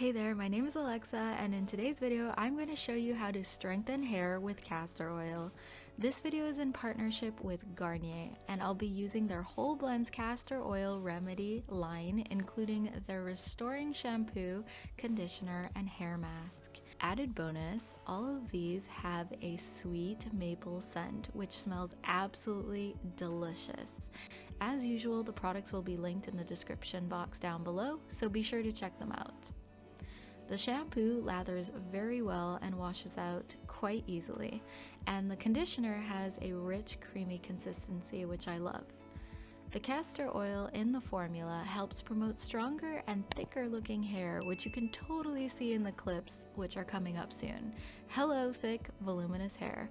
Hey there, my name is Alexa, and in today's video, I'm going to show you how to strengthen hair with castor oil. This video is in partnership with Garnier, and I'll be using their Whole Blends Castor Oil Remedy line, including their Restoring Shampoo, Conditioner, and Hair Mask. Added bonus, all of these have a sweet maple scent, which smells absolutely delicious. As usual, the products will be linked in the description box down below, so be sure to check them out. The shampoo lathers very well and washes out quite easily, and the conditioner has a rich, creamy consistency, which I love. The castor oil in the formula helps promote stronger and thicker looking hair, which you can totally see in the clips, which are coming up soon. Hello, thick, voluminous hair.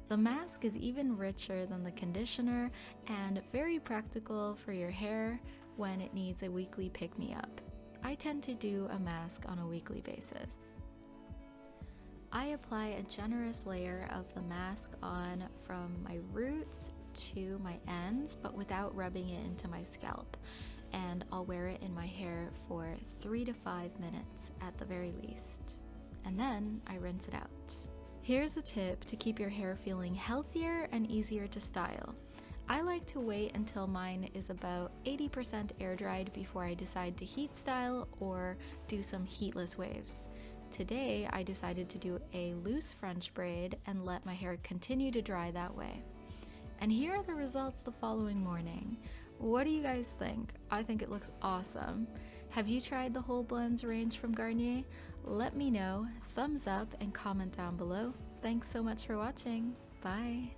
The mask is even richer than the conditioner and very practical for your hair when it needs a weekly pick-me-up. I tend to do a mask on a weekly basis. I apply a generous layer of the mask on from my roots to my ends, but without rubbing it into my scalp. And I'll wear it in my hair for 3 to 5 minutes at the very least. And then I rinse it out. Here's a tip to keep your hair feeling healthier and easier to style. I like to wait until mine is about 80% air dried before I decide to heat style or do some heatless waves. Today, I decided to do a loose French braid and let my hair continue to dry that way. And here are the results the following morning. What do you guys think? I think it looks awesome. Have you tried the Whole Blends range from Garnier? Let me know, thumbs up, and comment down below. Thanks so much for watching. Bye.